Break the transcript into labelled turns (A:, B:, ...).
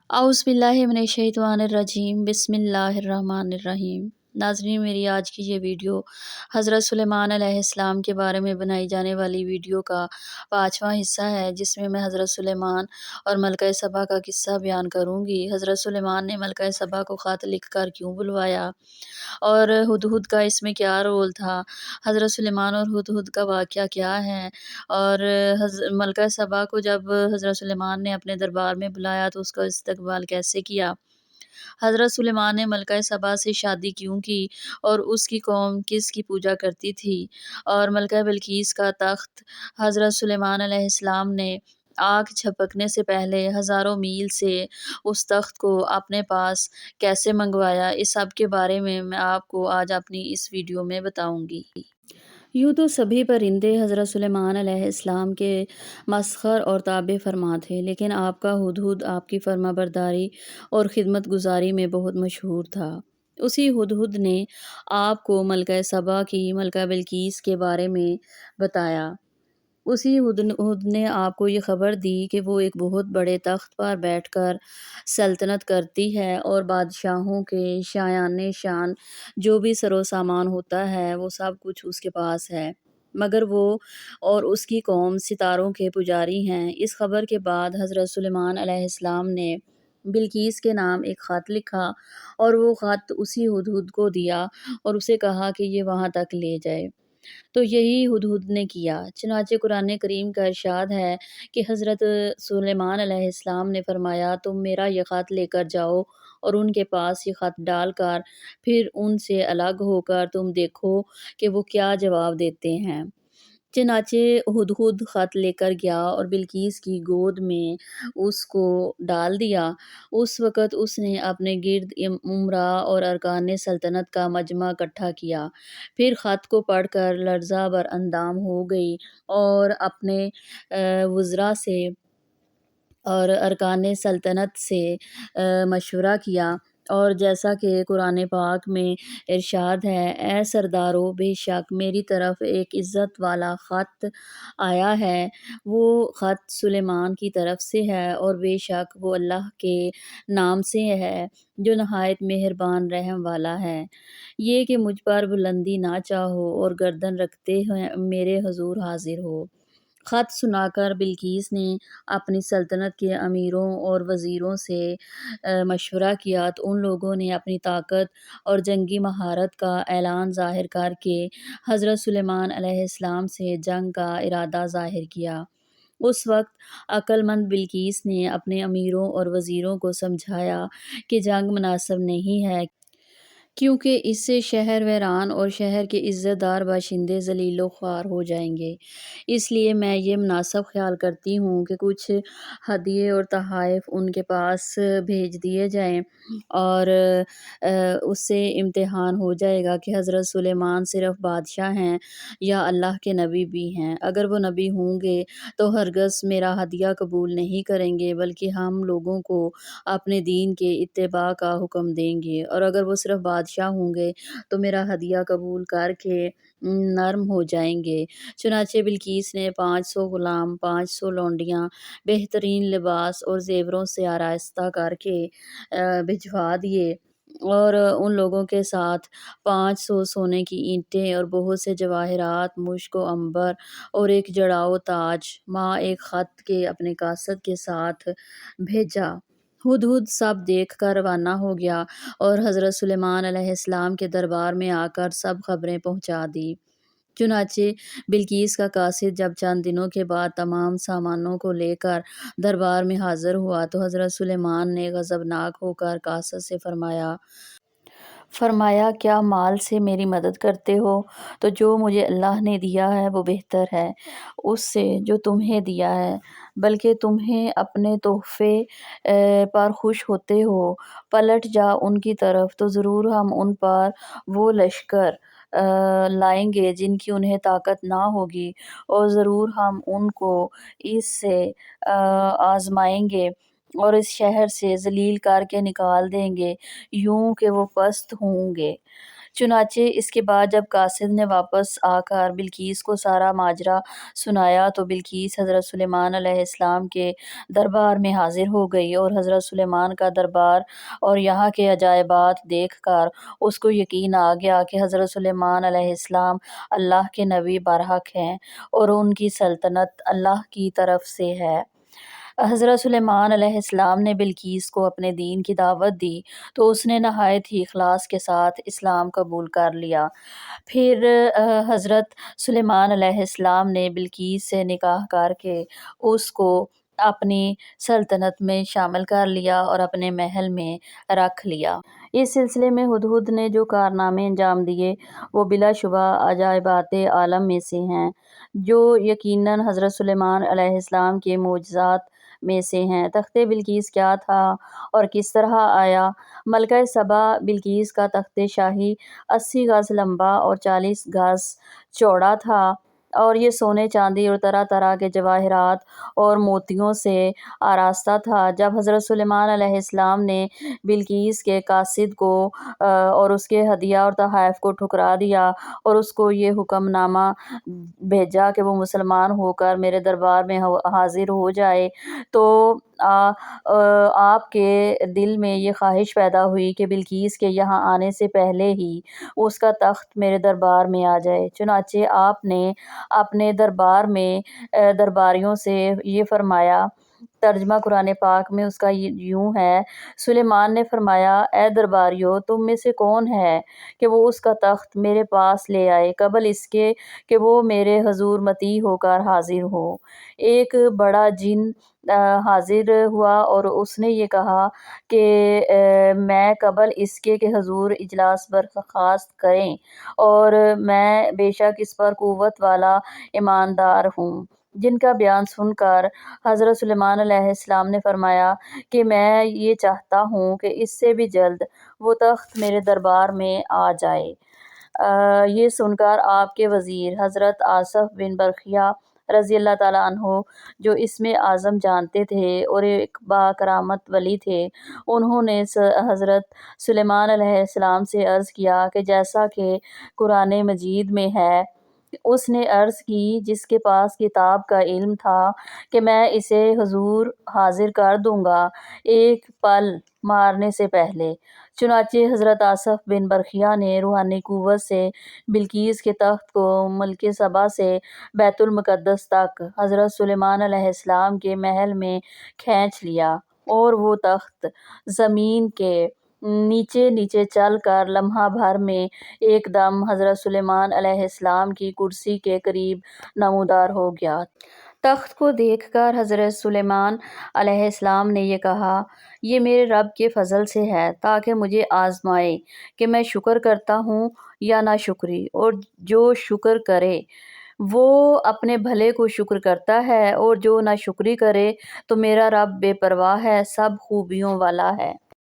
A: औज़ु बिल्लाहि मिनश्शैतानिर्रजीम बिस्मिल्लाहिर्रहमानिर्रहीम। नाज़रीन, मेरी आज की ये वीडियो हज़रत सुलेमान अलैहिस्सलाम के बारे में बनाई जाने वाली वीडियो का 5वां हिस्सा है, जिसमें मैं हज़रत सुलेमान और मलका सबा का किस्सा बयान करूँगी। हज़रत सुलेमान ने मलका सबा को ख़त लिख कर क्यों बुलवाया और हुदहुद का इसमें क्या रोल था, हज़रत सुलेमान और हुदहुद का वाक़या क्या है, और मलका सबा को जब हज़रत सुलेमान ने अपने दरबार में बुलाया तो उसका इस्तकबाल कैसे किया, हज़रत सुलेमान ने मलका सबा से शादी क्यों की और उसकी कौम किसकी पूजा करती थी, और मलका बिल्कीस का तख्त हज़रत सुलेमान अलैहिस्सलाम ने आग झपकने से पहले हज़ारों मील से उस तख्त को अपने पास कैसे मंगवाया, इस सब के बारे में मैं आपको आज अपनी इस वीडियो में बताऊंगी। यूँ तो सभी परिंदे हज़रत सुलेमान अलैहिस्सलाम के मस्खर और ताबे फरमा थे, लेकिन आपका हुदहुद आपकी फर्माबरदारी और खिदमत गुजारी में बहुत मशहूर था। उसी हुदहुद ने आपको मलका सबा की मलका बिल्कीस के बारे में बताया। उसी हुदहुद ने आपको ये ख़बर दी कि वो एक बहुत बड़े तख्त पर बैठकर सल्तनत करती है और बादशाहों के शायान शान जो भी सरो सामान होता है वो सब कुछ उसके पास है, मगर वो और उसकी कौम सितारों के पुजारी हैं। इस खबर के बाद हज़रत सुलेमान अलैहिस्सलाम ने बिल्कीस के नाम एक ख़त लिखा और वो ख़त उसी हुदहुद को दिया और उसे कहा कि ये वहाँ तक ले जाए। तो यही हुदहुद ने किया। चुनांचे कुरान करीम का इरशाद है कि हज़रत सुलेमान अलैहिस्सलाम ने फरमाया, तुम मेरा ये ख़त लेकर जाओ और उनके पास ये ख़त डाल कर फिर उनसे अलग होकर तुम देखो कि वो क्या जवाब देते हैं। चनाचे हुदहुद ख़त लेकर गया और बिल्कीस की गोद में उसको डाल दिया। उस वक़्त उसने अपने गिर्द उमरा और अरकान सल्तनत का मजमा इकट्ठा किया। फिर ख़त को पढ़कर लर्ज़ा बर अंदाम हो गई और अपने वज़रा से और अरकान सल्तनत से मशवरा किया, और जैसा कि कुरान पाक में इरशाद है, ए सरदारों, बेशक मेरी तरफ एक इज़्ज़त वाला ख़त आया है, वो ख़त सुलेमान की तरफ से है और बेशक वो अल्लाह के नाम से है जो नहायत मेहरबान रहम वाला है। ये कि मुझ पर बुलंदी ना चाहो और गर्दन रखते हुए मेरे हजूर हाजिर हो। ख़त सुनाकर बिल्कीस ने अपनी सल्तनत के अमीरों और वज़ीरों से मशवरा किया तो उन लोगों ने अपनी ताकत और जंगी महारत का ऐलान ज़ाहिर करके हज़रत सुलेमान अलैहिस्सलाम से जंग का इरादा ज़ाहिर किया। उस वक़्त अक्लमंद बिल्कीस ने अपने अमीरों और वज़ीरों को समझाया कि जंग मुनासिब नहीं है, क्योंकि इससे शहर वैरान और शहर के इज़्ज़तदार बाशिंदे ज़लील व ख्वार हो जाएंगे। इसलिए मैं ये मुनासिब ख्याल करती हूँ कि कुछ हदिये और तोहफ़े उनके पास भेज दिए जाएँ और उससे इम्तिहान हो जाएगा कि हज़रत सुलेमान सिर्फ़ बादशाह हैं या अल्लाह के नबी भी हैं। अगर वो नबी होंगे तो हरगिज़ मेरा हदिया कबूल नहीं करेंगे, बल्कि हम लोगों को अपने दीन के इत्तिबा का हुक्म देंगे, और अगर वो सिर्फ़ बादशाह होंगे तो मेरा हदिया कबूल करके नर्म हो जाएंगे। चुनांचे बिल्कीस ने 500 ग़ुलाम, 500 लौंडियाँ बेहतरीन लिबास और ज़ेवरों से आरास्ता करके भिजवा दिए, और उन लोगों के साथ 500 सोने की ईंटें और बहुत से जवाहरात, मुश्क व अंबर और एक जड़ाऊ ताज माँ एक ख़त के अपने कासद के साथ भेजा। हुदहुद सब देख कर रवाना हो गया और हज़रत सुलेमान अलैहिस्सलाम के दरबार में आकर सब खबरें पहुँचा दी। चुनांचे बिल्कीस का कासिद जब चंद दिनों के बाद तमाम सामानों को लेकर दरबार में हाजिर हुआ तो हज़रत सुलेमान ने गज़बनाक होकर कासिद से फरमाया, क्या माल से मेरी मदद करते हो? तो जो मुझे अल्लाह ने दिया है वो बेहतर है उससे जो तुम्हें दिया है, बल्कि तुम्हें अपने तोहफ़े पर खुश होते हो। पलट जा उनकी तरफ तो ज़रूर हम उन पर वो लश्कर लाएंगे जिनकी उन्हें ताकत ना होगी, और ज़रूर हम उनको इससे आज़माएंगे और इस शहर से ज़लील करके निकाल देंगे, यूँ कि वो पस्त होंगे। چنانچہ اس کے بعد جب قاصد نے واپس آ کر بلقیس کو سارا ماجرا سنایا تو بلقیس حضرت سلیمان علیہ السلام کے دربار میں حاضر ہو گئی، اور حضرت سلیمان کا دربار اور یہاں کے عجائبات دیکھ کر اس کو یقین آ گیا کہ حضرت سلیمان علیہ السلام اللہ کے نبی برحق ہیں اور ان کی سلطنت اللہ کی طرف سے ہے۔ حضرت سلیمان علیہ السلام نے بلقیس کو اپنے دین کی دعوت دی تو اس نے نہایت ہی اخلاص کے ساتھ اسلام قبول کر لیا۔ پھر حضرت سلیمان علیہ السلام نے بلقیس سے نکاح کر کے اس کو اپنی سلطنت میں شامل کر لیا اور اپنے محل میں رکھ لیا۔ اس سلسلے میں ہدہد نے جو کارنامے انجام دیے وہ بلا شبہ عجائبات عالم میں سے ہیں، جو یقیناً حضرت سلیمان علیہ السلام کے معجزات میں سے ہیں۔ تخت بلقیس کیا تھا اور کس طرح آیا؟ ملکہ سبا بلقیس کا تخت شاہی 80 گز لمبا اور 40 گز چوڑا تھا، اور یہ سونے، چاندی اور طرح طرح کے جواہرات اور موتیوں سے آراستہ تھا۔ جب حضرت سلیمان علیہ السلام نے بلقیس کے قاصد کو اور اس کے ہدیہ اور تحائف کو ٹھکرا دیا اور اس کو یہ حکم نامہ بھیجا کہ وہ مسلمان ہو کر میرے دربار میں حاضر ہو جائے، تو آپ کے دل میں یہ خواہش پیدا ہوئی کہ بلقیس کے یہاں آنے سے پہلے ہی اس کا تخت میرے دربار میں آ جائے۔ چنانچہ آپ نے اپنے دربار میں درباریوں سے یہ فرمایا۔ ترجمہ قرآن پاک میں اس کا یوں ہے: سلیمان نے فرمایا، اے درباریوں، تم میں سے کون ہے کہ وہ اس کا تخت میرے پاس لے آئے قبل اس کے کہ وہ میرے حضور مطیع ہو کر حاضر ہو۔ ایک بڑا جن حاضر ہوا اور اس نے یہ کہا کہ میں قبل اس کے کہ حضور اجلاس برخاست کریں، اور میں بے شک اس پر قوت والا ایماندار ہوں۔ جن کا بیان سن کر حضرت سلیمان علیہ السلام نے فرمایا کہ میں یہ چاہتا ہوں کہ اس سے بھی جلد وہ تخت میرے دربار میں آ جائے۔ یہ سن کر آپ کے وزیر حضرت آصف بن برخیہ رضی اللہ تعالیٰ عنہ، جو اسم اعظم جانتے تھے اور ایک با کرامت ولی تھے، انہوں نے حضرت سلیمان علیہ السلام سے عرض کیا کہ جیسا کہ قرآن مجید میں ہے۔ اس نے عرض کی، جس کے پاس کتاب کا علم تھا، کہ میں اسے حضور حاضر کر دوں گا ایک پل مارنے سے پہلے۔ چنانچہ حضرت آصف بن برخیہ نے روحانی قوت سے بلقیس کے تخت کو ملک سبا سے بیت المقدس تک حضرت سلیمان علیہ السلام کے محل میں کھینچ لیا، اور وہ تخت زمین کے نیچے نیچے چل کر لمحہ بھر میں ایک دم حضرت سلیمان علیہ السلام کی کرسی کے قریب نمودار ہو گیا۔ تخت کو دیکھ کر حضرت سلیمان علیہ السلام نے یہ کہا، یہ میرے رب کے فضل سے ہے تاکہ مجھے آزمائے کہ میں شکر کرتا ہوں یا ناشکری، اور جو شکر کرے وہ اپنے بھلے کو شکر کرتا ہے، اور جو ناشکری کرے تو میرا رب بے پرواہ ہے، سب خوبیوں والا ہے۔